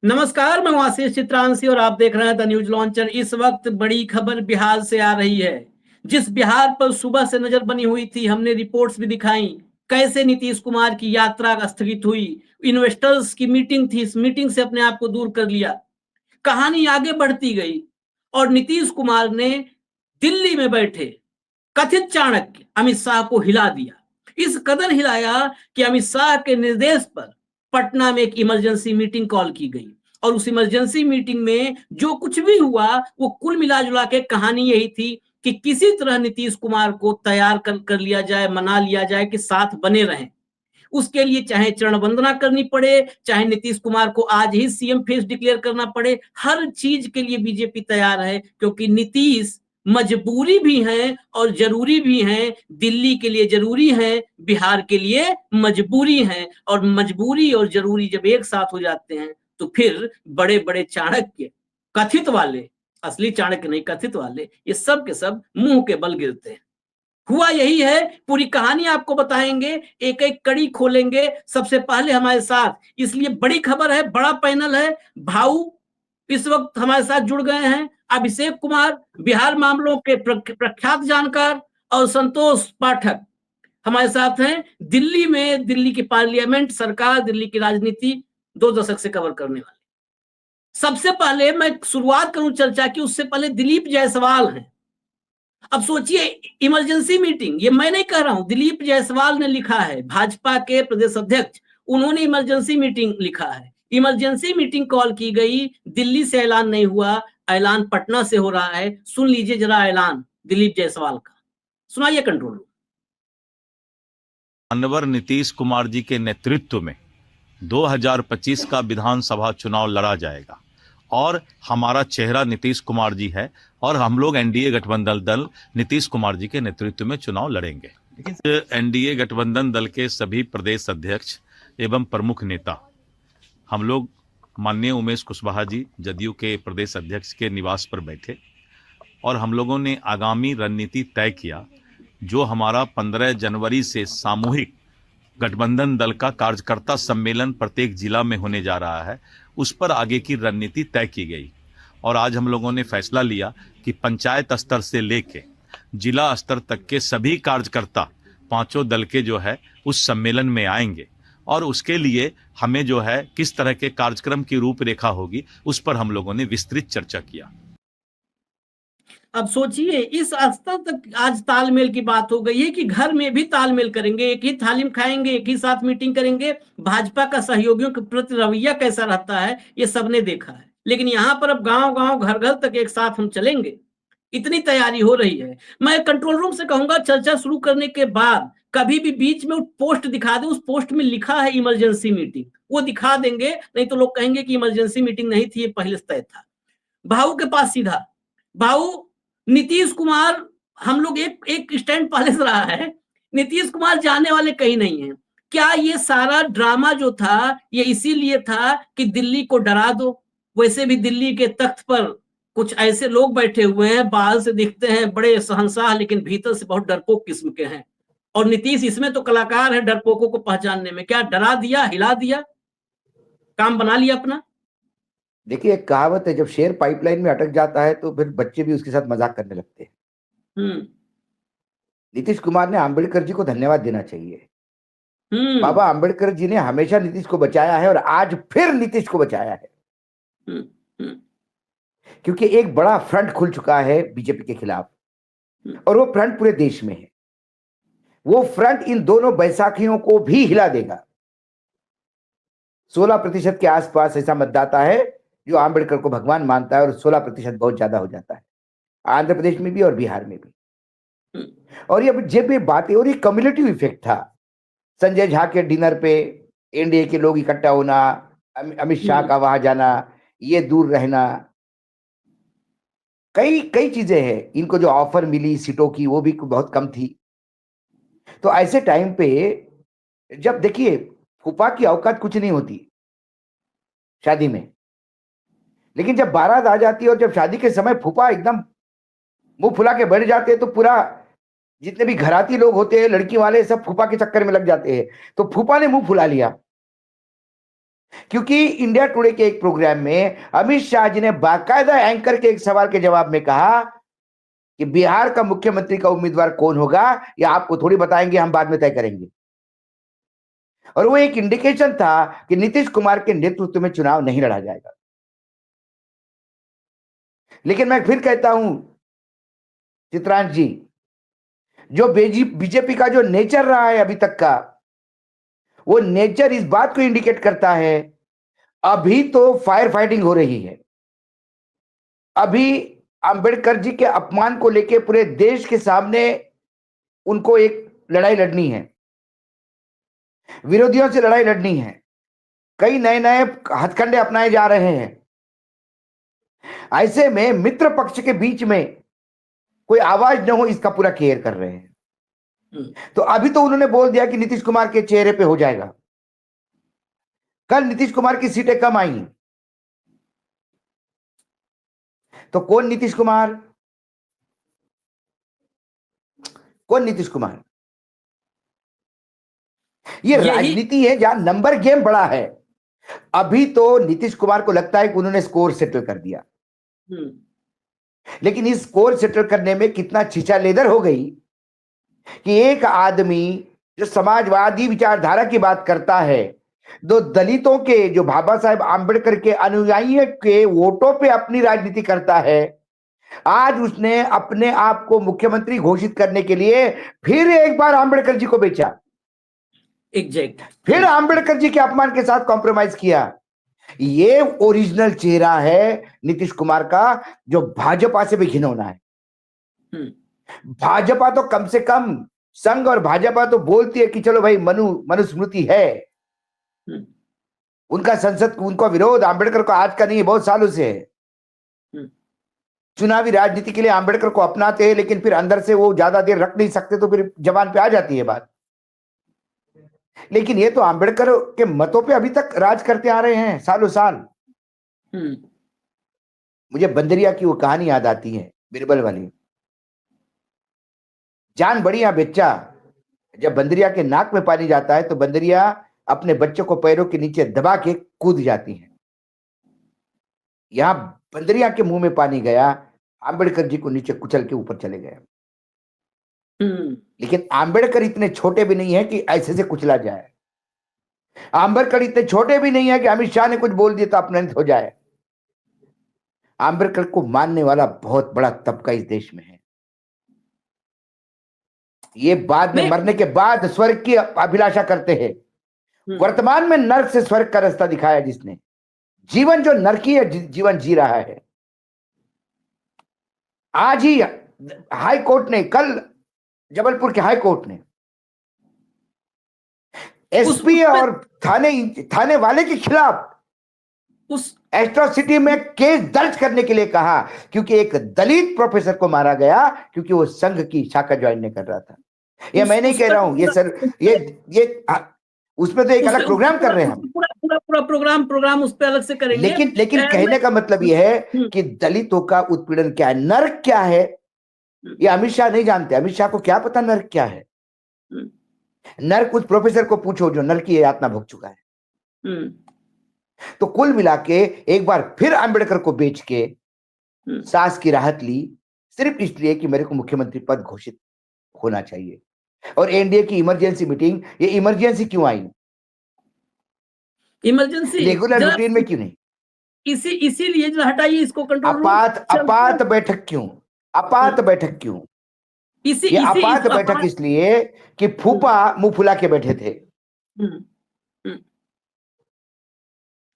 नमस्कार, मैं हूं आशीष चित्रांशी और आप देख रहे हैं द न्यूज लॉन्चर। इस वक्त बड़ी खबर बिहार से आ रही है। जिस बिहार पर सुबह से नजर बनी हुई थी, हमने रिपोर्ट्स भी दिखाई कैसे नीतीश कुमार की यात्रा स्थगित हुई। इन्वेस्टर्स की मीटिंग थी, इस मीटिंग से अपने आप को दूर कर लिया। कहानी आगे बढ़ती गई और नीतीश कुमार ने दिल्ली में बैठे कथित चाणक्य अमित शाह को हिला दिया। इस कदर हिलाया कि अमित शाह के निर्देश पर पटना में एक इमरजेंसी मीटिंग कॉल की गई और उस इमरजेंसी मीटिंग में जो कुछ भी हुआ वो कुल मिला जुला के कहानी यही थी कि किसी तरह नीतीश कुमार को तैयार कर लिया जाए, मना लिया जाए कि साथ बने रहें। उसके लिए चाहे चरण वंदना करनी पड़े, चाहे नीतीश कुमार को आज ही सीएम फेस डिक्लेयर करना पड़े, हर चीज के लिए बीजेपी तैयार है, क्योंकि नीतीश मजबूरी भी है और जरूरी भी है। दिल्ली के लिए जरूरी है, बिहार के लिए मजबूरी है, और मजबूरी और जरूरी जब एक साथ हो जाते हैं तो फिर बड़े बड़े चाणक्य, कथित वाले, असली चाणक्य नहीं कथित वाले, ये सब के सब मुंह के बल गिरते हैं। हुआ यही है, पूरी कहानी आपको बताएंगे, एक एक कड़ी खोलेंगे। सबसे पहले हमारे साथ, इसलिए बड़ी खबर है, बड़ा पैनल है, भाऊ इस वक्त हमारे साथ जुड़ गए हैं। अभिषेक कुमार, बिहार मामलों के प्रख्यात जानकार, और संतोष पाठक हमारे साथ हैं, दिल्ली में दिल्ली की पार्लियामेंट सरकार, दिल्ली की राजनीति 2 दशक से कवर करने वाले। सबसे पहले मैं शुरुआत करूं चर्चा की, उससे पहले दिलीप जायसवाल हैं। अब सोचिए, इमरजेंसी मीटिंग, ये मैं नहीं कह रहा हूं, दिलीप जायसवाल ने लिखा है, भाजपा के प्रदेश अध्यक्ष, उन्होंने इमरजेंसी मीटिंग लिखा है। इमरजेंसी मीटिंग कॉल की गई, दिल्ली से ऐलान नहीं हुआ, ऐलान पटना से हो रहा है। सुन लीजिए जरा ऐलान दिलीप जायसवाल का, सुनाइए कंट्रोल रूम। मानवर नीतीश कुमार जी के नेतृत्व में 2025 का विधानसभा चुनाव लड़ा जाएगा और हमारा चेहरा नीतीश कुमार जी है और हम लोग एनडीए गठबंधन दल नीतीश कुमार जी के नेतृत्व में चुनाव लड़ेंगे। एनडीए गठबंधन दल के सभी प्रदेश अध्यक्ष एवं प्रमुख नेता हम लोग माननीय उमेश कुशवाहा जी जदयू के प्रदेश अध्यक्ष के निवास पर बैठे और हम लोगों ने आगामी रणनीति तय किया। जो हमारा 15 जनवरी से सामूहिक गठबंधन दल का कार्यकर्ता सम्मेलन प्रत्येक जिला में होने जा रहा है, उस पर आगे की रणनीति तय की गई। और आज हम लोगों ने फैसला लिया कि पंचायत स्तर से लेके जिला स्तर तक के सभी कार्यकर्ता पांचों दल के जो है उस सम्मेलन में आएंगे और उसके लिए हमें जो है किस तरह के कार्यक्रम की रूपरेखा होगी उस पर हम लोगों ने विस्तृत चर्चा किया। अब सोचिए, इस स्तर तक आज तालमेल की बात हो गई है कि घर में भी तालमेल करेंगे, एक ही थाली में खाएंगे, एक ही साथ मीटिंग करेंगे। भाजपा का सहयोगियों के प्रति रवैया कैसा रहता है ये सबने देखा है, लेकिन यहां पर अब गांव गांव घर घर तक एक साथ हम चलेंगे, इतनी तैयारी हो रही है। मैं कंट्रोल रूम से कहूंगा, चर्चा शुरू करने के बाद कभी भी बीच में पोस्ट दिखा दे, उस पोस्ट में लिखा है इमरजेंसी मीटिंग, वो दिखा देंगे, नहीं तो लोग कहेंगे कि इमरजेंसी मीटिंग नहीं थी, ये पहले से तय था। भाऊ के पास सीधा, भाऊ, नीतीश कुमार, हम लोग एक एक स्टैंड पहले से रहा है, नीतीश कुमार जाने वाले कहीं नहीं है। क्या ये सारा ड्रामा जो था ये इसीलिए था कि दिल्ली को डरा दो? वैसे भी दिल्ली के तख्त पर कुछ ऐसे लोग बैठे हुए हैं, बाहर से दिखते हैं बड़े शहंशाह, लेकिन भीतर से बहुत डरपोक किस्म के हैं, और नीतीश इसमें तो कलाकार है डरपोकों को पहचानने में। क्या डरा दिया, हिला दिया, काम बना लिया अपना? देखिए, एक कहावत है, जब शेर पाइपलाइन में अटक जाता है तो फिर बच्चे भी उसके साथ मजाक करने लगते हैं। नीतीश कुमार ने अंबेडकर जी को धन्यवाद देना चाहिए। बाबा अंबेडकर जी ने हमेशा नीतीश को बचाया है और आज फिर नीतीश को बचाया है, क्योंकि एक बड़ा फ्रंट खुल चुका है बीजेपी के खिलाफ, और वो फ्रंट पूरे देश में है। वो फ्रंट इन दोनों बैसाखियों को भी हिला देगा। 16% के आसपास ऐसा मतदाता है जो आंबेडकर को भगवान मानता है, और 16% बहुत ज्यादा हो जाता है आंध्र प्रदेश में भी और बिहार में भी। और ये जब ये बातें, और ये कम्युलेटिव इफेक्ट था, संजय झा के डिनर पे एनडीए के लोग इकट्ठा होना, अमित शाह का वहां जाना, ये दूर रहना, कई कई चीजें हैं। इनको जो ऑफर मिली सीटों की वो भी बहुत कम थी। तो ऐसे टाइम पे जब देखिए, फूफा की औकात कुछ नहीं होती शादी में, लेकिन जब बारात आ जाती है और जब शादी के समय फूफा एकदम मुंह फुला के बैठ जाते हैं तो पूरा जितने भी घराती लोग होते हैं, लड़की वाले, सब फूफा के चक्कर में लग जाते हैं। तो फूफा ने मुंह फुला लिया क्योंकि इंडिया टुडे के एक प्रोग्राम में अमित शाह जी ने बाकायदा एंकर के एक सवाल के जवाब में कहा कि बिहार का मुख्यमंत्री का उम्मीदवार कौन होगा या आपको थोड़ी बताएंगे, हम बाद में तय करेंगे। और वो एक इंडिकेशन था कि नीतीश कुमार के नेतृत्व में चुनाव नहीं लड़ा जाएगा। लेकिन मैं फिर कहता हूं चित्रांश जी, जो बीजेपी का जो नेचर रहा है अभी तक का, वो नेचर इस बात को इंडिकेट करता है, अभी तो फायर फाइटिंग हो रही है। अभी अंबेडकर जी के अपमान को लेकर पूरे देश के सामने उनको एक लड़ाई लड़नी है, विरोधियों से लड़ाई लड़नी है। कई नए नए हथकंडे अपनाए जा रहे हैं। ऐसे में मित्र पक्ष के बीच में कोई आवाज न हो, इसका पूरा केयर कर रहे हैं। तो अभी तो उन्होंने बोल दिया कि नीतीश कुमार के चेहरे पे हो जाएगा। कल नीतीश कुमार की सीटें कम आई, तो कौन नीतीश कुमार? कौन नीतीश कुमार? ये राजनीति है जहां नंबर गेम बड़ा है। अभी तो नीतीश कुमार को लगता है कि उन्होंने स्कोर सेटल कर दिया, लेकिन इस स्कोर सेटल करने में कितना छीछा लेदर हो गई कि एक आदमी जो समाजवादी विचारधारा की बात करता है, दो दलितों के, जो बाबा साहेब आंबेडकर के अनुयायियों के वोटों पे अपनी राजनीति करता है, आज उसने अपने आप को मुख्यमंत्री घोषित करने के लिए फिर एक बार आंबेडकर जी को बेचा। एग्जैक्ट। फिर आंबेडकर जी के अपमान के साथ कॉम्प्रोमाइज किया। ये ओरिजिनल चेहरा है नीतीश कुमार का, जो भाजपा से भी घिनौना है। भाजपा तो कम से कम, संघ और भाजपा तो बोलती है कि चलो भाई मनुस्मृति है। उनका संसद, उनका विरोध आंबेडकर को आज का नहीं है, बहुत सालों से है। चुनावी राजनीति के लिए आंबेडकर को अपनाते हैं, लेकिन फिर अंदर से वो ज्यादा देर रख नहीं सकते, तो फिर जबान पे आ जाती है बात। लेकिन ये तो आंबेडकर के मतों पे अभी तक राज करते आ रहे हैं सालों साल। मुझे बंदरिया की वो कहानी याद आती है, बिरबल वाली। जान बढ़िया बेच्चा, जब बंदरिया के नाक में पानी जाता है तो बंदरिया अपने बच्चों को पैरों के नीचे दबा के कूद जाती है। यहां बंदरिया के मुंह में पानी गया, आंबेडकर जी को नीचे कुचल के ऊपर चले गए। लेकिन आंबेडकर इतने छोटे भी नहीं है कि ऐसे से कुचला जाए। आंबेडकर इतने छोटे भी नहीं है कि अमित शाह ने कुछ बोल दिया तो अपमानित हो जाए। आंबेडकर को मानने वाला बहुत बड़ा तबका इस देश में है। ये बाद में मरने के बाद स्वर्ग की अभिलाषा करते हैं। वर्तमान में नर्क से स्वर्ग का रास्ता दिखाया जिसने, जीवन जो नरकी है जीवन जी रहा है। आज ही हाई कोर्ट ने, कल जबलपुर के हाई कोर्ट ने एसपी और थाने वाले के खिलाफ उस एट्रोसिटी में केस दर्ज करने के लिए कहा, क्योंकि एक दलित प्रोफेसर को मारा गया क्योंकि वो संघ की शाखा ज्वाइन नहीं कर रहा था। ये मैं नहीं कह रहा हूं, ये सर ये उसमें तो एक अलग प्रोग्राम कर रहे हैं हम। पूरा प्रोग्राम उस पर अलग से करेंगे। लेकिन कहने का मतलब ये है कि दलितों का उत्पीड़न क्या है, नर्क क्या है, ये अमित शाह नहीं जानते। अमित शाह को क्या पता नर्क क्या है? नर्क उस प्रोफेसर को पूछो जो नर्क की यातना भोग चुका है। तो कुल मिला के एक बार फिर अंबेडकर को बेच के सांस की राहत ली, सिर्फ इसलिए कि मेरे को मुख्यमंत्री पद घोषित होना चाहिए। और एनडीए की इमरजेंसी मीटिंग, ये इमरजेंसी क्यों आई? इमरजेंसी रेगुलर रूटीन में क्यों नहीं? इसीलिए जो हटाइए इसको कंट्रोल। आपात बैठक क्यों? आपात बैठक क्यों? ये आपात बैठक इसलिए कि फूफा मुंह फुला के बैठे थे।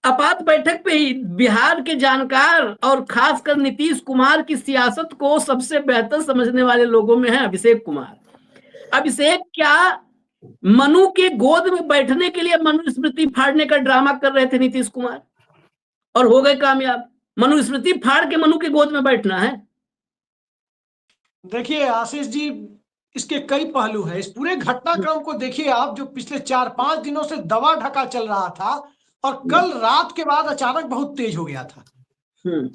आपात बैठक पे ही बिहार के जानकार और खासकर नीतीश कुमार की सियासत को सबसे बेहतर समझने वाले लोगों में है अभिषेक कुमार। अभिषेक क्या मनु के गोद में बैठने के लिए मनुस्मृति फाड़ने का ड्रामा कर रहे थे नीतीश कुमार, और हो गए कामयाब। मनुस्मृति फाड़ के मनु के गोद में बैठना है। देखिए आशीष जी, इसके कई पहलू है। इस पूरे घटनाक्रम को देखिए आप, जो पिछले 4-5 दिनों से दबा ढका चल रहा था और कल रात के बाद अचानक बहुत तेज हो गया था।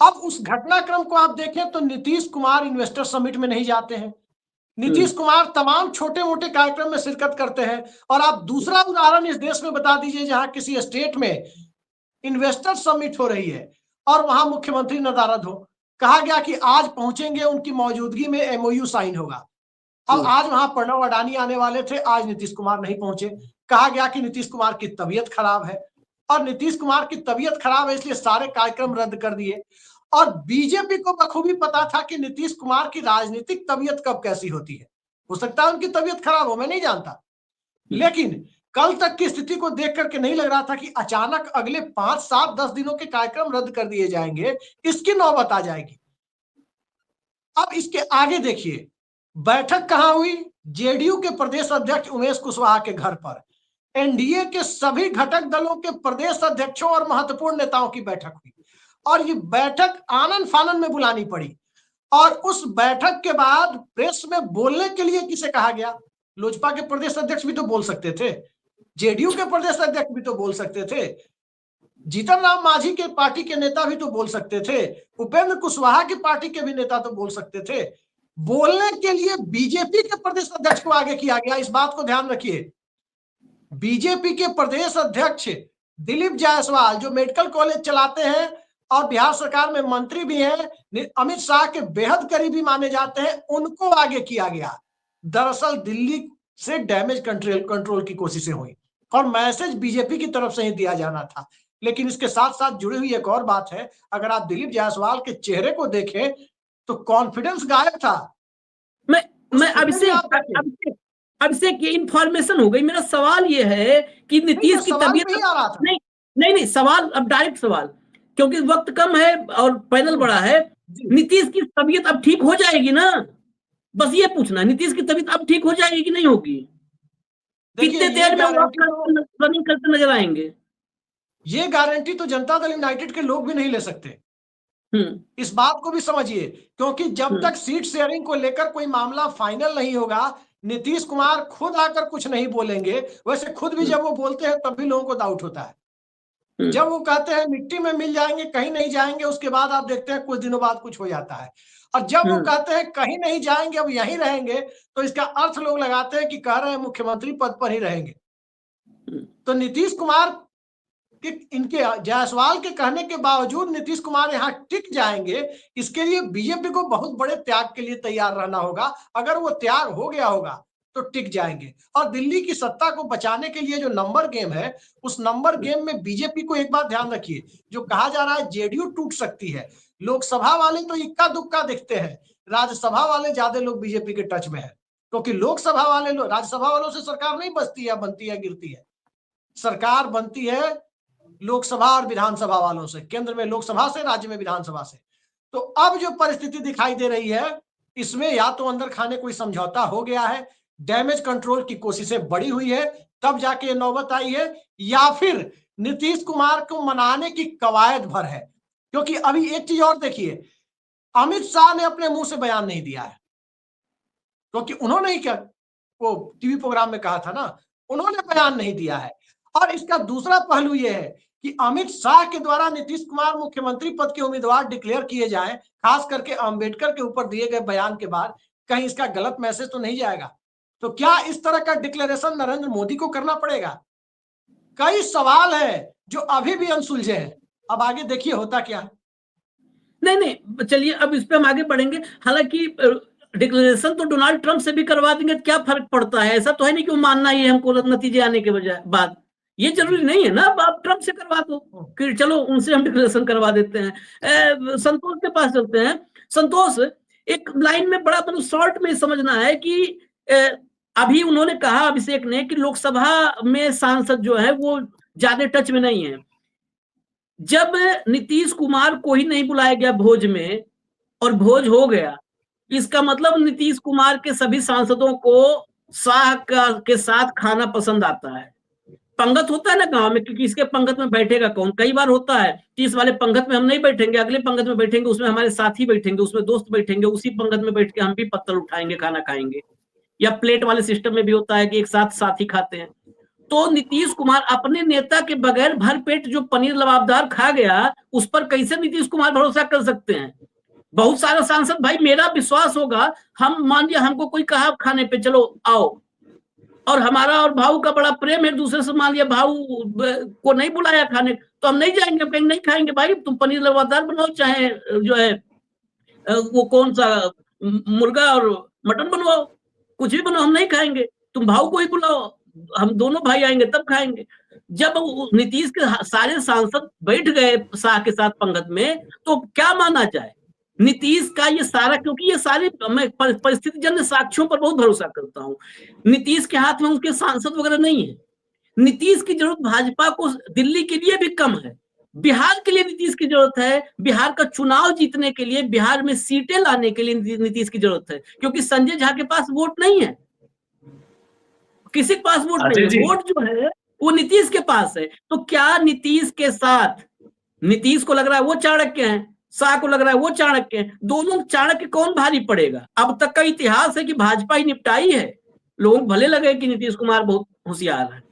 अब उस घटनाक्रम को आप देखें तो नीतीश कुमार इन्वेस्टर समिट में नहीं जाते हैं, नीतीश कुमार तमाम छोटे मोटे कार्यक्रम में शिरकत करते हैं। और आप दूसरा उदाहरण इस देश में बता दीजिए जहां किसी स्टेट में इन्वेस्टर समिट हो रही है और वहां मुख्यमंत्री नदारद हो, कहा गया कि आज पहुंचेंगे, उनकी मौजूदगी में एमओयू साइन होगा। अब आज वहां प्रणव अडानी आने वाले थे, आज नीतीश कुमार नहीं पहुंचे। कहा गया कि नीतीश कुमार की तबीयत खराब है, और नीतीश कुमार की तबीयत खराब है इसलिए सारे कार्यक्रम रद्द कर दिए। और बीजेपी को बखूबी पता था कि नीतीश कुमार की राजनीतिक तबीयत कब कैसी होती है। हो सकता है उनकी तबीयत खराब हो, मैं नहीं जानता, लेकिन कल तक की स्थिति को देख करके नहीं लग रहा था कि अचानक अगले 5, 7, 10 दिनों के कार्यक्रम रद्द कर दिए जाएंगे, इसकी नौबत आ जाएगी। अब इसके आगे देखिए, बैठक कहां हुई? जेडीयू के प्रदेश अध्यक्ष उमेश कुशवाहा के घर पर एनडीए के सभी घटक दलों के प्रदेश अध्यक्षों और महत्वपूर्ण नेताओं की बैठक हुई, और ये बैठक आनन फानन में बुलानी पड़ी। और उस बैठक के बाद प्रेस में बोलने के लिए किसे कहा गया? लोजपा के प्रदेश अध्यक्ष भी तो बोल सकते थे, जेडीयू के प्रदेश अध्यक्ष भी तो बोल सकते थे, जीतन राम मांझी के पार्टी के नेता भी तो बोल सकते थे, उपेंद्र कुशवाहा की पार्टी के भी नेता तो बोल सकते थे। बोलने के लिए बीजेपी के प्रदेश अध्यक्ष को आगे किया गया। इस बात को ध्यान रखिए, बीजेपी के प्रदेश अध्यक्ष दिलीप जायसवाल, जो मेडिकल कॉलेज चलाते हैं और बिहार सरकार में मंत्री भी हैं, अमित शाह के बेहद करीबी माने जाते हैं, उनको आगे किया गया। दरअसल दिल्ली से डैमेज कंट्रोल की कोशिशें हुई और मैसेज बीजेपी की तरफ से ही दिया जाना था। लेकिन इसके साथ साथ जुड़ी हुई एक और बात है, अगर आप दिलीप जायसवाल के चेहरे को देखें तो कॉन्फिडेंस गायब था। मैं अब से इंफॉर्मेशन हो गई। मेरा सवाल ये है कि नीतीश की तबीयत नहीं, सवाल अब डायरेक्ट सवाल, क्योंकि वक्त कम है और पैनल बड़ा है। नीतीश की तबीयत अब ठीक हो जाएगी ना? बस ये पूछना, नीतीश की तबीयत अब ठीक हो जाएगी कि नहीं होगी? कितने देर में रनिंग करते नजर आएंगे? ये गारंटी तो जनता दल यूनाइटेड के लोग भी नहीं ले सकते। इस बात को भी समझिए, क्योंकि जब तक सीट शेयरिंग को लेकर कोई मामला फाइनल नहीं होगा, नीतीश कुमार खुद आकर कुछ नहीं बोलेंगे। वैसे खुद भी जब वो बोलते हैं तब भी लोगों को डाउट होता है। जब वो कहते हैं मिट्टी में मिल जाएंगे, कहीं नहीं जाएंगे, उसके बाद आप देखते हैं कुछ दिनों बाद कुछ हो जाता है। और जब वो कहते हैं कहीं नहीं जाएंगे, अब यहीं रहेंगे, तो इसका अर्थ लोग लगाते हैं कि कह रहे हैं मुख्यमंत्री पद पर ही रहेंगे। तो नीतीश कुमार इनके जायसवाल के कहने के बावजूद नीतीश कुमार यहाँ टिक जाएंगे, इसके लिए बीजेपी को बहुत बड़े त्याग के लिए तैयार रहना होगा। अगर वो त्याग हो गया होगा तो टिक जाएंगे। और दिल्ली की सत्ता को बचाने के लिए जो नंबर गेम है, उस नंबर गेम में बीजेपी को एक बात ध्यान रखिए, जो कहा जा रहा है जेडीयू टूट सकती है, लोकसभा वाले तो इक्का दुक्का दिखते हैं, राज्यसभा वाले ज्यादा लोग बीजेपी के टच में है। क्योंकि लोकसभा वाले लोग, राज्यसभा वालों से सरकार नहीं बचती है, बनती है, गिरती है। सरकार बनती है लोकसभा और विधानसभा वालों से, केंद्र में लोकसभा से, राज्य में विधानसभा से। तो अब जो परिस्थिति दिखाई दे रही है, इसमें या तो अंदर खाने कोई समझौता हो गया है, डैमेज कंट्रोल की कोशिशें बढ़ी हुई है, तब जाके नौबत आई है, या फिर नीतीश कुमार को मनाने की कवायद भर है। क्योंकि अभी एक चीज और देखिए, अमित शाह ने अपने मुंह से बयान नहीं दिया है, क्योंकि उन्होंने ही क्या वो टीवी प्रोग्राम में कहा था ना, उन्होंने बयान नहीं दिया है। और इसका दूसरा पहलू यह है कि अमित शाह के द्वारा नीतीश कुमार मुख्यमंत्री पद के उम्मीदवार डिक्लेयर किए जाएं, खास करके अंबेडकर के ऊपर दिए गए बयान के बाद, कहीं इसका गलत मैसेज तो नहीं जाएगा? तो क्या इस तरह का डिक्लेरेशन नरेंद्र मोदी को करना पड़ेगा? कई सवाल है जो अभी भी अनसुलझे हैं। अब आगे देखिए होता क्या है। नहीं, चलिए अब इस पे हम आगे बढ़ेंगे। हालांकि डिक्लेरेशन तो डोनाल्ड ट्रंप से भी करवा देंगे, क्या फर्क पड़ता है? ऐसा तो है नहीं कि वो मानना ही है हमको नतीजे आने के बाद। ये जरूरी नहीं है ना, आप ट्रंप से करवा दो, कि चलो उनसे हम डिक्लेरेशन करवा देते हैं। संतोष के पास चलते हैं। संतोष, एक लाइन में बड़ा मतलब शॉर्ट में समझना है कि अभी उन्होंने कहा अभिषेक ने कि लोकसभा में सांसद जो है वो ज्यादा टच में नहीं है। जब नीतीश कुमार को ही नहीं बुलाया गया भोज में और भोज हो गया, इसका मतलब नीतीश कुमार के सभी सांसदों को शाह के साथ खाना पसंद आता है। पंगत होता है ना गांव में, क्योंकि इसके पंगत में बैठेगा कौन? कई बार होता है कि इस वाले पंगत में हम नहीं बैठेंगे, अगले पंगत में बैठेंगे, उसमें हमारे साथी बैठेंगे, उसमें दोस्त बैठेंगे, उसी पंगत में बैठ के हम भी पत्तल उठाएंगे, खाना खाएंगे। या प्लेट वाले सिस्टम में भी होता है कि एक साथ साथी खाते हैं। तो नीतीश कुमार अपने नेता के बगैर भर पेट जो पनीर लबाबदार खा गया, उस पर कैसे नीतीश कुमार भरोसा कर सकते हैं? बहुत सारे सांसद, भाई मेरा विश्वास होगा, हम मान लिया हमको कोई कहा खाने पे चलो आओ, और हमारा और भाऊ का बड़ा प्रेम है एक दूसरे से, मान लिया भाऊ को नहीं बुलाया खाने, तो हम नहीं जाएंगे, हम कहेंगे नहीं खाएंगे भाई, तुम पनीर लबाबदार बनाओ, चाहे जो है वो कौन सा मुर्गा और मटन बनवाओ, कुछ भी बनाओ, हम नहीं खाएंगे, तुम भाव को ही बुलाओ, हम दोनों भाई आएंगे तब खाएंगे। जब नीतीश के सारे सांसद बैठ गए शाह के साथ पंगत में, तो क्या माना जाए? नीतीश का ये सारा, क्योंकि ये सारी, मैं परिस्थिति जन्य साक्ष्यों पर बहुत भरोसा करता हूँ, नीतीश के हाथ में उसके सांसद वगैरह नहीं है। नीतीश की जरूरत भाजपा को दिल्ली के लिए भी कम है, बिहार के लिए नीतीश की जरूरत है, बिहार का चुनाव जीतने के लिए, बिहार में सीटें लाने के लिए नीतीश की जरूरत है, क्योंकि संजय झा के पास वोट नहीं है, किसी के पास वोट नहीं है, वोट जो है वो नीतीश के पास है। तो क्या नीतीश के साथ, नीतीश को लग रहा है वो चाणक्य हैं, शाह को लग रहा है वो चाणक्य हैं, दोनों चाणक्य कौन भारी पड़ेगा? अब तक का इतिहास है कि भाजपा ही निपटाई है, लोगों को भले लगे कि नीतीश कुमार बहुत होशियार है।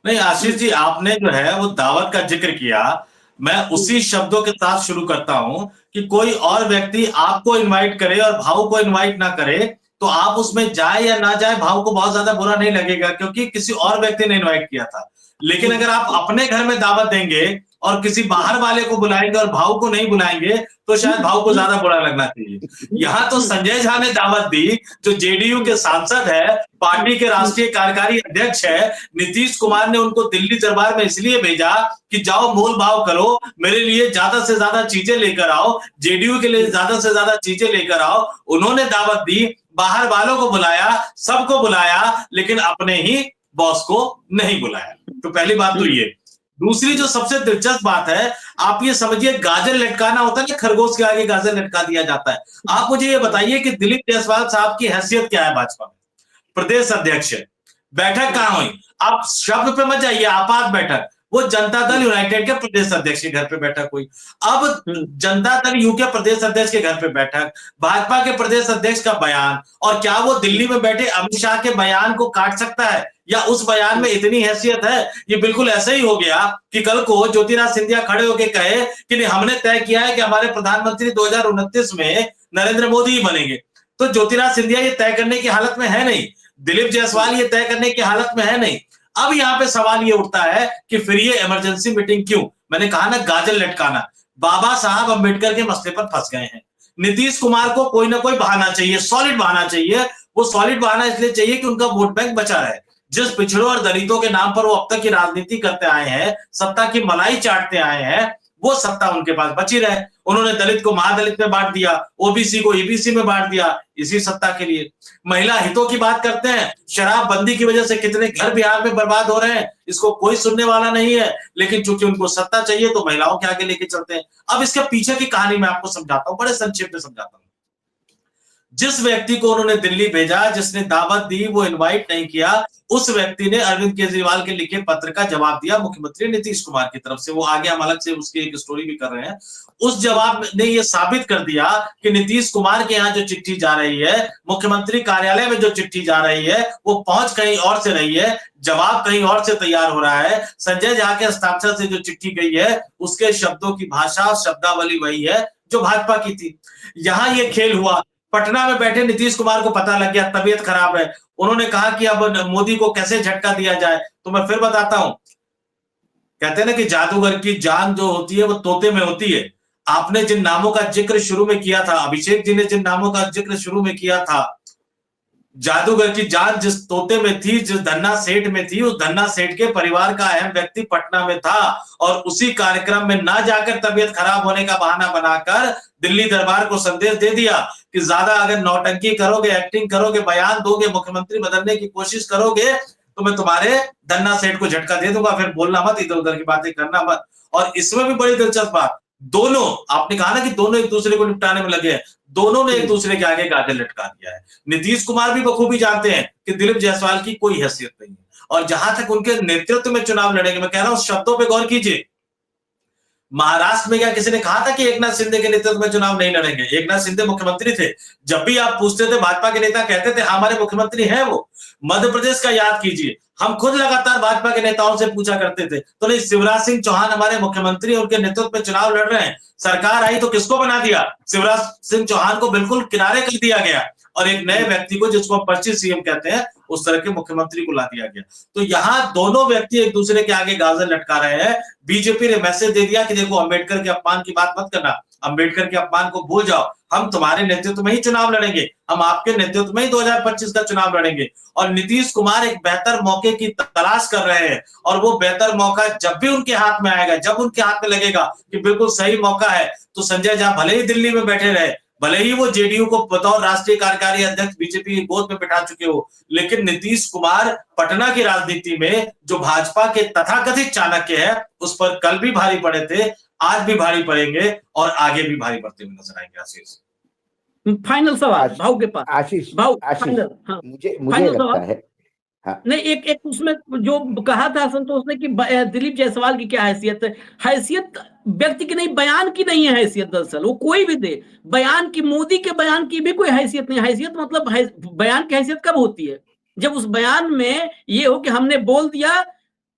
नहीं आशीष जी, आपने जो है वो दावत का जिक्र किया, मैं उसी शब्दों के साथ शुरू करता हूं कि कोई और व्यक्ति आपको इनवाइट करे और भाव को इनवाइट ना करे तो आप उसमें जाए या ना जाए, भाव को बहुत ज्यादा बुरा नहीं लगेगा क्योंकि किसी और व्यक्ति ने इनवाइट किया था। लेकिन अगर आप अपने घर में दावत देंगे और किसी बाहर वाले को बुलाएंगे और भाव को नहीं बुलाएंगे तो शायद भाव को ज्यादा बुरा लगना चाहिए। यहाँ तो संजय झा ने दावत दी, जो जेडीयू के सांसद है, पार्टी के राष्ट्रीय कार्यकारी अध्यक्ष है, नीतीश कुमार ने उनको दिल्ली दरबार में इसलिए भेजा कि जाओ मोल भाव करो, मेरे लिए ज्यादा से ज्यादा चीजें लेकर आओ, जेडीयू के लिए ज्यादा से ज्यादा चीजें लेकर आओ। उन्होंने दावत दी, बाहर वालों को बुलाया, सबको बुलाया, लेकिन अपने ही बॉस को नहीं बुलाया। तो पहली बात तो ये। दूसरी जो सबसे दिलचस्प बात है, आप ये समझिए, गाजर लटकाना होता है ना, खरगोश के आगे गाजर लटका दिया जाता है। आप मुझे ये बताइए कि दिलीप जायसवाल साहब की हैसियत क्या है भाजपा में? प्रदेश अध्यक्ष है, बैठक कहां हुई? आप शब्द पे मत जाइए, आपात बैठक, वो जनता दल यूनाइटेड के प्रदेश अध्यक्ष के घर पे बैठक हुई। अब जनता दल यू के प्रदेश अध्यक्ष के घर पे बैठक, भाजपा के प्रदेश अध्यक्ष का बयान, और क्या वो दिल्ली में बैठे अमित शाह के बयान को काट सकता है या उस बयान में इतनी हैसियत है? ये बिल्कुल ऐसे ही हो गया कि कल को ज्योतिराज सिंधिया खड़े होकर कहे कि नहीं, हमने तय किया है कि हमारे प्रधानमंत्री 2029 में नरेंद्र मोदी ही बनेंगे। तो ज्योतिराज सिंधिया ये तय करने की हालत में है नहीं, दिलीप जायसवाल ये तय करने की हालत में है नहीं। अब यहाँ पे सवाल ये उठता है कि फिर ये इमरजेंसी मीटिंग क्यों? मैंने कहा ना, गाजर लटकाना। बाबा साहब अंबेडकर के मसले पर फंस गए हैं। नीतीश कुमार को कोई ना कोई बहाना चाहिए, सॉलिड बहाना चाहिए। वो सॉलिड बहाना इसलिए चाहिए कि उनका वोट बैंक बचा रहे। जिस पिछड़ों और दलितों के नाम पर वो अब तक की राजनीति करते आए हैं, सत्ता की मलाई चाटते आए हैं, वो सत्ता उनके पास बची रहे। उन्होंने दलित को महादलित में बांट दिया, ओबीसी को ईबीसी में बांट दिया, इसी सत्ता के लिए। महिला हितों की बात करते हैं, शराबबंदी की वजह से कितने घर बिहार में बर्बाद हो रहे हैं, इसको कोई सुनने वाला नहीं है, लेकिन चूंकि उनको सत्ता चाहिए तो महिलाओं के आगे लेके चलते हैं। अब इसके पीछे की कहानी मैं आपको समझाता हूं, बड़े संक्षेप में समझाता हूं। जिस व्यक्ति को उन्होंने दिल्ली भेजा, जिसने दावत दी, वो इनवाइट नहीं किया, उस व्यक्ति ने अरविंद केजरीवाल के लिखे पत्र का जवाब दिया मुख्यमंत्री नीतीश कुमार की तरफ से। वो आगे हम अलग से उसकी एक स्टोरी भी कर रहे हैं। उस जवाब ने ये साबित कर दिया कि नीतीश कुमार के यहाँ जो चिट्ठी जा रही है, मुख्यमंत्री कार्यालय में जो चिट्ठी जा रही है, वो पहुंच कहीं और से रही है, जवाब कहीं और से तैयार हो रहा है। संजय झा के हस्ताक्षर से जो चिट्ठी गई है, उसके शब्दों की भाषा, शब्दावली वही है जो भाजपा की थी। यहाँ ये खेल हुआ। पटना में बैठे नीतीश कुमार को पता लग गया तबीयत खराब है। उन्होंने कहा कि अब मोदी को कैसे झटका दिया जाए। तो मैं फिर बताता हूं, कहते हैं ना कि जादूगर की जान जो होती है वो तोते में होती है। आपने जिन नामों का जिक्र शुरू में किया था, अभिषेक जी ने जिन नामों का जिक्र शुरू में किया था, जादूगर की जान जिस तोते में थी, जिस धन्ना सेठ में थी, उस धन्ना सेठ के परिवार का अहम व्यक्ति पटना में था और उसी कार्यक्रम में ना जाकर तबीयत खराब होने का बहाना बनाकर दिल्ली दरबार को संदेश दे दिया कि ज्यादा अगर नौटंकी करोगे, एक्टिंग करोगे, बयान दोगे, मुख्यमंत्री बदलने की कोशिश करोगे तो मैं तुम्हारे धन्ना सेठ को झटका दे दूंगा, फिर बोलना मत, इधर उधर की बातें करना मत। और इसमें भी बड़ी दिलचस्प बात, दोनों, आपने कहा ना कि दोनों एक दूसरे को निपटाने में लगे हैं, दोनों ने एक दूसरे के आगे गाजर लटका दिया है। नीतीश कुमार भी बखूबी जानते हैं कि दिलीप जायसवाल की कोई हैसियत नहीं है, और जहां तक उनके नेतृत्व में चुनाव लड़ेंगे, मैं कह रहा हूं शब्दों पे गौर कीजिए। महाराष्ट्र में क्या किसी ने कहा था कि एकनाथ शिंदे के नेतृत्व में चुनाव नहीं लड़ेंगे? एकनाथ शिंदे मुख्यमंत्री थे। जब भी आप पूछते थे, भाजपा के नेता कहते थे हमारे मुख्यमंत्री हैं वो। मध्य प्रदेश का याद कीजिए, हम खुद लगातार भाजपा के नेताओं से पूछा करते थे, तो नहीं, शिवराज सिंह चौहान हमारे मुख्यमंत्री, उनके नेतृत्व में चुनाव लड़ रहे हैं। सरकार आई तो किसको बना दिया? शिवराज सिंह चौहान को बिल्कुल किनारे कर दिया गया और एक नए व्यक्ति को, जिसको हम पर्ची सीएम कहते हैं, उस तरह के मुख्यमंत्री को ला दिया गया। तो यहाँ दोनों व्यक्ति एक दूसरे के आगे गाजर लटका रहे हैं। बीजेपी ने मैसेज दे दिया कि देखो, अंबेडकर के अपमान की बात मत करना, अंबेडकर के अपमान को भूल जाओ, हम तुम्हारे नेतृत्व में ही चुनाव लड़ेंगे, हम आपके नेतृत्व में ही 2025 का चुनाव लड़ेंगे। और नीतीश कुमार एक बेहतर मौके की तलाश कर रहे हैं, और वो बेहतर मौका जब भी उनके हाथ में आएगा, जब उनके हाथ में लगेगा कि बिल्कुल सही मौका है, तो संजय झा भले ही दिल्ली में बैठे रहे, भले ही वो जेडीयू को बतौर राष्ट्रीय कार्यकारी अध्यक्ष बीजेपी की गोद में बैठा चुके हो, लेकिन नीतीश कुमार पटना की राजनीति में जो भाजपा के तथाकथित चाणक्य है, उस पर कल भी भारी पड़े थे, आज भी भारी पड़ेंगे और आगे भी भारी पड़ते हुए नजर आएंगे। आशीष, फाइनल सवाल भाव के पास। आशीष, फाइनल, हाँ, मुझे लगता है, हाँ। नहीं, एक उसमें जो कहा था संतोष ने कि दिलीप जायसवाल की क्या हैसियत है, हैसियत व्यक्ति की नहीं, बयान की नहीं है हैसियत। दरअसल वो कोई भी दे बयान की, मोदी के बयान की भी कोई हैसियत नहीं। हैसियत मतलब बयान की हैसियत कब होती है? जब उस बयान में ये हो कि हमने बोल दिया,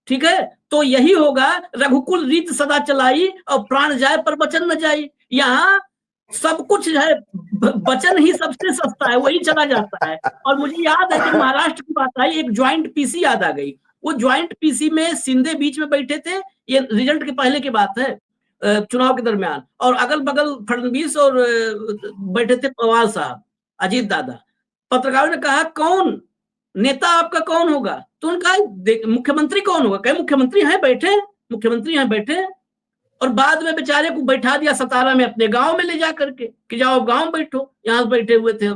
ठीक है, तो यही होगा, रघुकुल रीत सदा चलाई और प्राण जाए पर वचन न जाई। यहाँ सब कुछ है, वचन ही सबसे सस्ता है, वही चला जाता है। और मुझे याद है कि महाराष्ट्र की बात आई, एक ज्वाइंट पीसी याद आ गई। वो ज्वाइंट पीसी में शिंदे बीच में बैठे थे, ये रिजल्ट के पहले की बात है, चुनाव के दरमियान, और अगल बगल फडणवीस और बैठे थे पवार साहब, अजीत दादा। पत्रकारों ने कहा कौन नेता आपका कौन होगा? तो उनका मुख्यमंत्री कौन होगा? कहे मुख्यमंत्री हैं बैठे, मुख्यमंत्री हैं बैठे। और बाद में बेचारे को बैठा दिया सतारा में, अपने गांव में ले जा करके कि जाओ गांव बैठो, यहां बैठे हुए थे।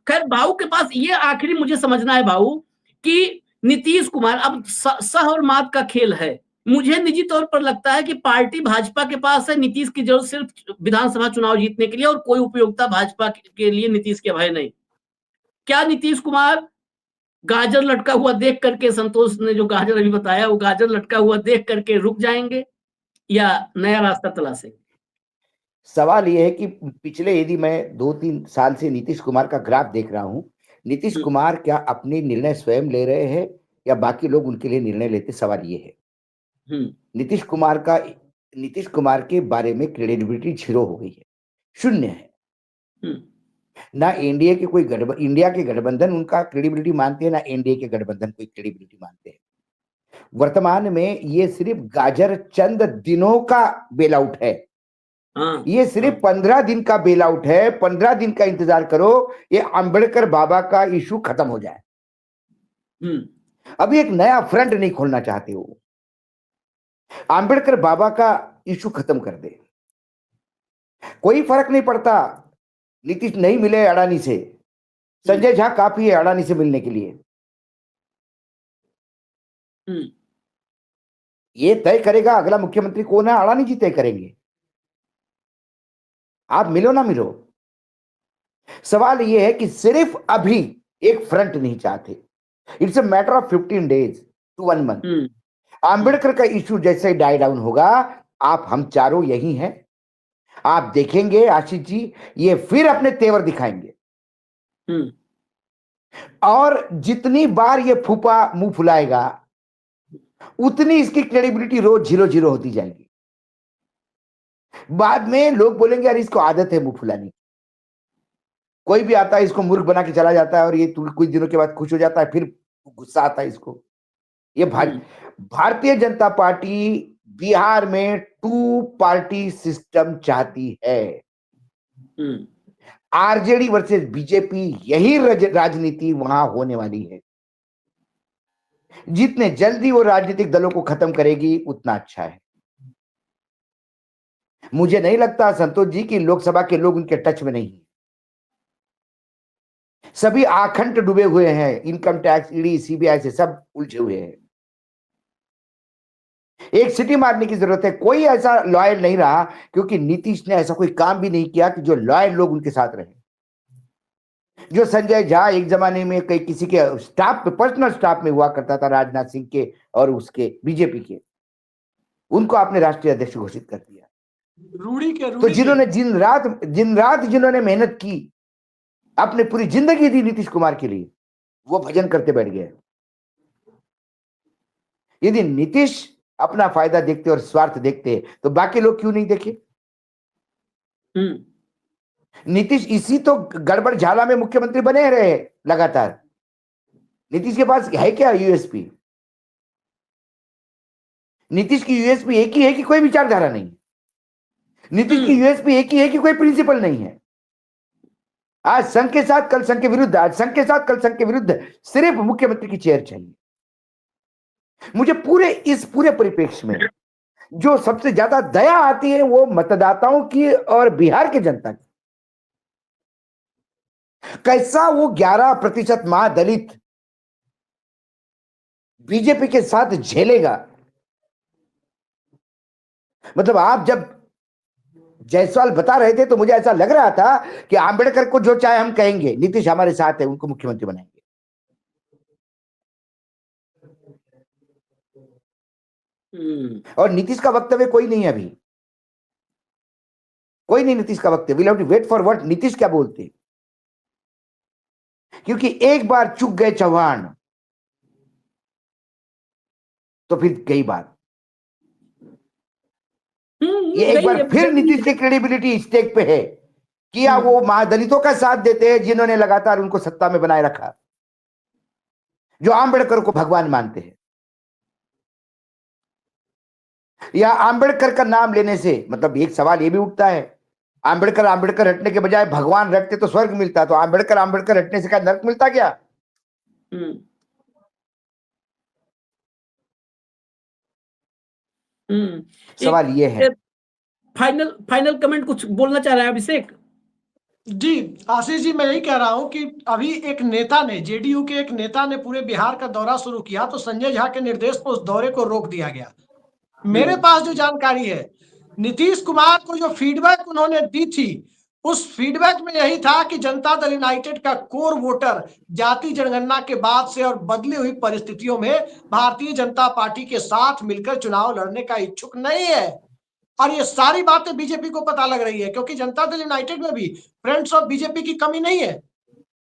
खैर, भाऊ के पास ये आखिरी मुझे समझना है भाऊ कि नीतीश कुमार, अब सह और मात का खेल है। मुझे निजी तौर पर लगता है कि पार्टी भाजपा के पास है, नीतीश की जरूरत सिर्फ विधानसभा चुनाव जीतने के लिए, और कोई उपयोगिता भाजपा के लिए नीतीश के भय नहीं। क्या नीतीश कुमार गाजर लटका हुआ देख करके, संतोष ने जो गाजर अभी बताया, वो गाजर लटका हुआ देख करके रुक जाएंगे या नया रास्ता तलाशेंगे? सवाल यह है कि पिछले, यदि मैं 2-3 साल से नीतीश कुमार का ग्राफ देख रहा हूं, नीतीश कुमार क्या अपने निर्णय स्वयं ले रहे हैं या बाकी लोग उनके लिए निर्णय लेते? सवाल ये है। नीतीश कुमार के बारे में क्रेडिबिलिटी 0 हो गई है, 0 है। ना इंडिया के गठबंधन उनका क्रेडिबिलिटी मानते हैं, ना एनडीए के गठबंधन कोई क्रेडिबिलिटी मानते हैं। वर्तमान में ये सिर्फ गाजर चंद दिनों का बेल आउट है। ये सिर्फ 15 दिन का बेल आउट है। 15 दिन का इंतजार करो, ये अंबेडकर बाबा का इशू खत्म हो जाए। अभी एक नया फ्रंट नहीं खोलना चाहते हो, अंबेडकर बाबा का इशू खत्म कर दे, कोई फर्क नहीं पड़ता। नीतीश नहीं मिले अडानी से, संजय झा काफी है अडानी से मिलने के लिए। ये तय करेगा अगला मुख्यमंत्री कौन है, अडानी जी तय करेंगे। आप मिलो ना मिलो, सवाल यह है कि सिर्फ अभी एक फ्रंट नहीं चाहते। It's a matter of 15 days to 1 month। Ambedkar का इशू जैसे डाई डाउन होगा, आप हम चारों यही हैं, आप देखेंगे आशीष जी, ये फिर अपने तेवर दिखाएंगे। और जितनी बार ये फूफा मुंह फुलाएगा, उतनी इसकी क्रेडिबिलिटी रोज 0-0 होती जाएगी। बाद में लोग बोलेंगे यार इसको आदत है मुंह फुलाने की। कोई भी आता है इसको मूर्ख बना के चला जाता है, और ये कुछ दिनों के बाद खुश हो जाता है, फिर गुस्सा आता है इसको। ये भारतीय जनता पार्टी बिहार में 2 पार्टी सिस्टम चाहती है। आरजेडी वर्सेस बीजेपी, यही राजनीति वहां होने वाली है। जितने जल्दी वो राजनीतिक दलों को खत्म करेगी उतना अच्छा है। मुझे नहीं लगता संतोष जी कि लोकसभा के लोग उनके टच में नहीं, सभी आखंड डूबे हुए हैं, इनकम टैक्स, ईडी, सीबीआई से सब उलझे हुए हैं। एक सिटी मारने की जरूरत है। कोई ऐसा लॉयल नहीं रहा, क्योंकि नीतीश ने ऐसा कोई काम भी नहीं किया कि जो लॉयल लोग उनके साथ रहे। जो संजय झा एक जमाने में कई किसी के स्टाफ पे, पर्सनल स्टाफ में हुआ करता था, राजनाथ सिंह के और उसके बीजेपी के, उनको आपने राष्ट्रीय अध्यक्ष घोषित कर दिया। तो जिन्होंने दिन रात जिन्होंने मेहनत की, अपने पूरी जिंदगी दी नीतीश कुमार के लिए, वो भजन करते बैठ गए। यदि नीतीश अपना फायदा देखते और स्वार्थ देखते, तो बाकी लोग क्यों नहीं देखे? नीतीश इसी तो गड़बड़ झाला में मुख्यमंत्री बने रहे लगातार। नीतीश के पास है क्या यूएसपी? नीतीश की यूएसपी एक ही है कि कोई विचारधारा नहीं। नीतीश की यूएसपी एक ही है कि कोई प्रिंसिपल नहीं है। आज संघ के साथ कल संघ के विरुद्ध, आज संघ के साथ कल संघ के विरुद्ध, सिर्फ मुख्यमंत्री की चेयर चाहिए। मुझे इस पूरे परिप्रेक्ष्य में जो सबसे ज्यादा दया आती है वो मतदाताओं की और बिहार के जनता की। कैसा वो 11% महादलित बीजेपी के साथ झेलेगा। मतलब आप जब जायसवाल बता रहे थे तो मुझे ऐसा लग रहा था कि आंबेडकर को जो चाहे हम कहेंगे, नीतीश हमारे साथ है, उनको मुख्यमंत्री बनाएंगे। और नीतीश का वक्तव्य कोई नहीं है, अभी कोई नहीं नीतीश का वक्तव्य। Will have to wait for what Nitish क्या बोलते हैं, क्योंकि एक बार चूक गए चौहान तो फिर कई बार ये एक बार फिर नीतीश की क्रेडिबिलिटी स्टेक पे है। क्या वो महादलितों का साथ देते हैं जिन्होंने लगातार उनको सत्ता में बनाए रखा, जो आंबेडकर को भगवान मानते हैं, या आंबेडकर का नाम लेने से मतलब एक सवाल ये भी उठता है, आंबेडकर हटने के बजाय भगवान रटते तो स्वर्ग मिलता, तो आंबेडकर हटने से क्या नरक मिलता क्या? सवाल ये है। फाइनल कमेंट कुछ बोलना चाह रहे हैं अभिषेक जी? आशीष जी, मैं यही कह रहा हूं कि अभी एक नेता ने, जेडीयू के एक नेता ने पूरे बिहार का दौरा शुरू किया तो संजय झा के निर्देश पर उस दौरे को रोक दिया गया। मेरे पास जो जानकारी है, नीतीश कुमार को जो फीडबैक उन्होंने दी थी, उस फीडबैक में यही था कि जनता दल यूनाइटेड का कोर वोटर जाति जनगणना के बाद से और बदली हुई परिस्थितियों में भारतीय जनता पार्टी के साथ मिलकर चुनाव लड़ने का इच्छुक नहीं है। और ये सारी बातें बीजेपी को पता लग रही है, क्योंकि जनता दल यूनाइटेड में भी फ्रेंड्स ऑफ बीजेपी की कमी नहीं है।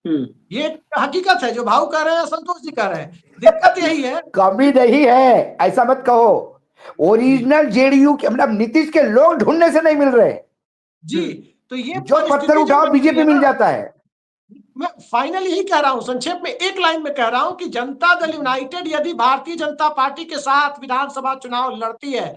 ये हकीकत है, जो भाव कह रहे हैं, संतोष जी कह रहे हैं। दिक्कत यही है, कमी नहीं है ऐसा मत कहो। ओरिजिनल जेडीयू के मतलब नीतीश के लोग ढूंढने से नहीं मिल रहे जी। तो ये जो पत्थर उठाओ बीजेपी मिल जाता है। मैं फाइनली यही कह रहा हूं, संक्षेप में एक लाइन में कह रहा हूं कि जनता दल यूनाइटेड यदि भारतीय जनता पार्टी के साथ विधानसभा चुनाव लड़ती है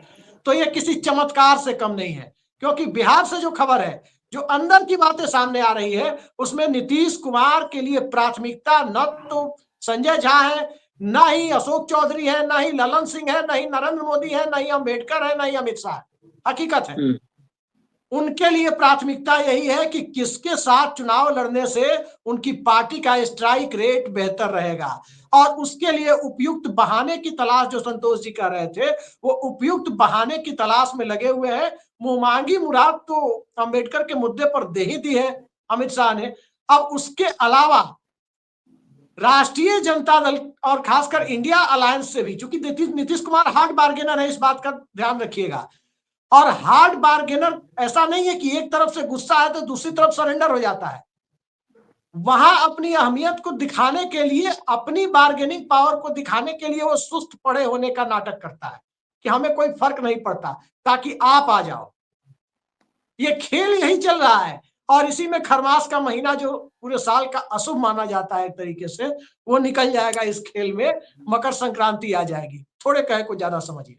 तो ये किसी चमत्कार से कम नहीं है। क्योंकि बिहार से जो खबर है, जो अंदर की बातें सामने आ रही है, उसमें नीतीश कुमार के लिए प्राथमिकता न तो संजय झा है, न ही अशोक चौधरी है, न ही ललन सिंह है, न ही नरेंद्र मोदी है, न ही अम्बेडकर है, न ही अमित शाह। हकीकत है, उनके लिए प्राथमिकता यही है कि किसके साथ चुनाव लड़ने से उनकी पार्टी का स्ट्राइक रेट बेहतर रहेगा। और उसके लिए उपयुक्त बहाने की तलाश, जो संतोष जी कह रहे थे, वो उपयुक्त बहाने की तलाश में लगे हुए हैं। मुंहमांगी मुराद तो अंबेडकर के मुद्दे पर दे ही दी है अमित शाह ने। अब उसके अलावा राष्ट्रीय जनता दल और खासकर इंडिया अलायंस से भी, चूंकि नीतीश कुमार हार्ड बार्गेनर है, इस बात का ध्यान रखिएगा। और हार्ड बार्गेनर ऐसा नहीं है कि एक तरफ से गुस्सा है तो दूसरी तरफ सरेंडर हो जाता है। वहां अपनी अहमियत को दिखाने के लिए, अपनी बार्गेनिंग पावर को दिखाने के लिए वो सुस्त पड़े होने का नाटक करता है कि हमें कोई फर्क नहीं पड़ता, ताकि आप आ जाओ। ये खेल यही चल रहा है। और इसी में खरमास का महीना, जो पूरे साल का अशुभ माना जाता है एक तरीके से, वो निकल जाएगा इस खेल में। मकर संक्रांति आ जाएगी। थोड़े कहे को ज्यादा समझिए।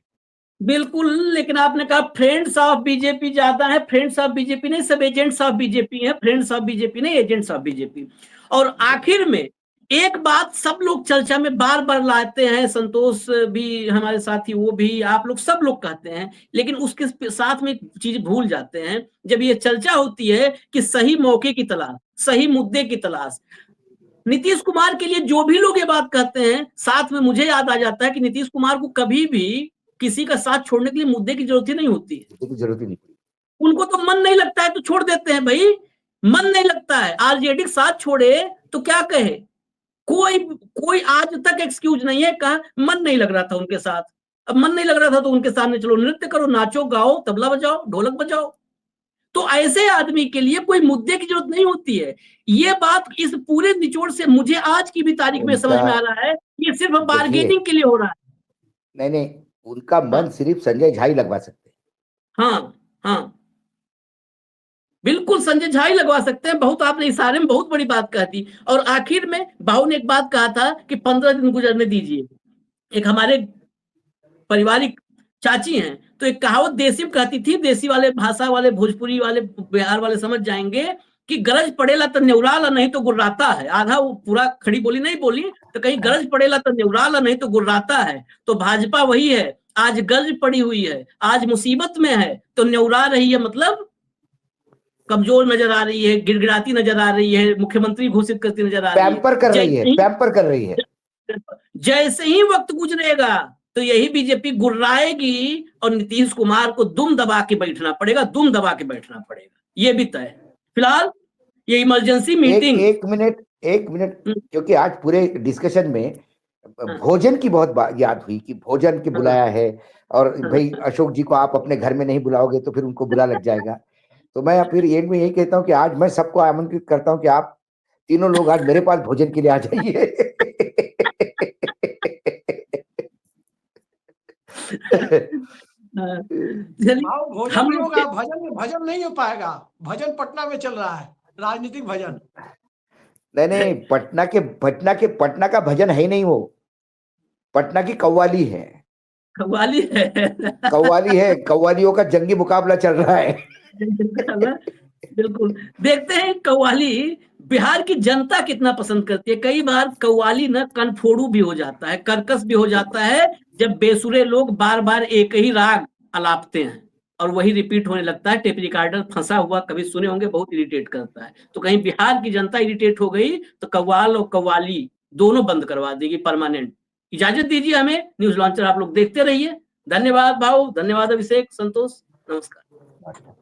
बिल्कुल, लेकिन आपने कहा फ्रेंड्स ऑफ बीजेपी ज्यादा है। फ्रेंड्स ऑफ बीजेपी नहीं, सब एजेंट्स ऑफ बीजेपी है। फ्रेंड्स ऑफ बीजेपी नहीं, एजेंट्स ऑफ बीजेपी। और आखिर में एक बात सब लोग चर्चा में बार बार लाते हैं, संतोष भी हमारे साथी, वो भी, आप लोग, सब लोग कहते हैं, लेकिन उसके साथ में एक चीज भूल जाते हैं। जब ये चर्चा होती है कि सही मौके की तलाश, सही मुद्दे की तलाश, नीतीश कुमार के लिए जो भी लोग ये बात कहते हैं, साथ में मुझे याद आ जाता है कि नीतीश कुमार को कभी भी किसी का साथ छोड़ने के लिए मुद्दे की जरूरत ही नहीं होती है। जरूरत ही नहीं। उनको तो मन नहीं लगता है तो छोड़ देते हैं भाई। मन नहीं लगता है, आरजेडी साथ छोड़े तो क्या कहे, कोई आज तक एक्सक्यूज नहीं है, कहा मन नहीं लग रहा था उनके साथ। अब मन नहीं लग रहा था तो उनके सामने चलो नृत्य करो, नाचो, गाओ, तबला बजाओ, ढोलक बजाओ। तो ऐसे आदमी के लिए कोई मुद्दे की जरूरत नहीं होती है। ये बात इस पूरे निचोड़ से मुझे आज की भी तारीख में समझ में आ रहा है, ये सिर्फ बार्गेनिंग के लिए हो रहा है। नहीं, उनका मन सिर्फ संजय झा ही लगवा सकते हैं। हाँ, बिल्कुल संजय झा ही लगवा सकते हैं। बहुत आपने इशारे में बहुत बड़ी बात कह दी। और आखिर में भाऊ ने एक बात कहा था कि 15 दिन गुजरने दीजिए। एक हमारे पारिवारिक चाची हैं, तो एक कहावत देसी में कहती थी, देसी वाले भाषा वाले भोजपुरी वाले बिहार वाले समझ जाएंगे कि गरज पड़ेला तो नेवराला नहीं तो गुर्राता है। आधा वो पूरा खड़ी बोली नहीं बोली, तो कहीं गरज पड़ेला तो नेवराला नहीं तो गुर्राता है। तो भाजपा वही है, आज गरज पड़ी हुई है, आज मुसीबत में है तो नेवरा रही है, मतलब कमजोर नजर आ रही है, गिड़गिड़ाती नजर आ रही है, मुख्यमंत्री घोषित करती नजर आ रही है, पैम्पर कर रही है। जैसे ही वक्त गुजरेगा तो यही बीजेपी गुर्राएगी और नीतीश कुमार को दुम दबा के बैठना पड़ेगा, दुम दबा के बैठना पड़ेगा, ये भी तय। फिलहाल ये इमरजेंसी मीटिंग एक मिनट क्योंकि आज पूरे डिस्कशन में भोजन की बहुत याद हुई कि भोजन की बुलाया है, और भाई अशोक जी को आप अपने घर में नहीं बुलाओगे तो फिर उनको बुला लग जाएगा। तो मैं फिर एंड में यही कहता हूँ कि आज मैं सबको आमंत्रित करता हूँ कि आप तीनों लोग आज मेरे पास भोजन के लिए आ जाइए। भोजन होगा, भजन नहीं हो पाएगा। भजन पटना में चल रहा है, राजनीतिक भजन। नहीं, पटना का भजन है ही नहीं, वो पटना की कव्वाली है। कव्वालियों का जंगी मुकाबला चल रहा है। बिल्कुल, देखते हैं कव्वाली बिहार की जनता कितना पसंद करती है। कई बार कव्वाली न कनफोड़ू भी हो जाता है, कर्कश भी हो जाता है, जब बेसुरे लोग बार बार एक ही राग अलापते हैं और वही रिपीट होने लगता है। टेप रिकॉर्डर फंसा हुआ, कभी सुने होंगे, बहुत इरिटेट करता है। तो कहीं बिहार की जनता इरिटेट हो गई तो कव्वाल और कव्वाली दोनों बंद करवा देगी परमानेंट। इजाजत दीजिए हमें, न्यूज लॉन्चर आप लोग देखते रहिए। धन्यवाद भाऊ, धन्यवाद अभिषेक, संतोष, नमस्कार।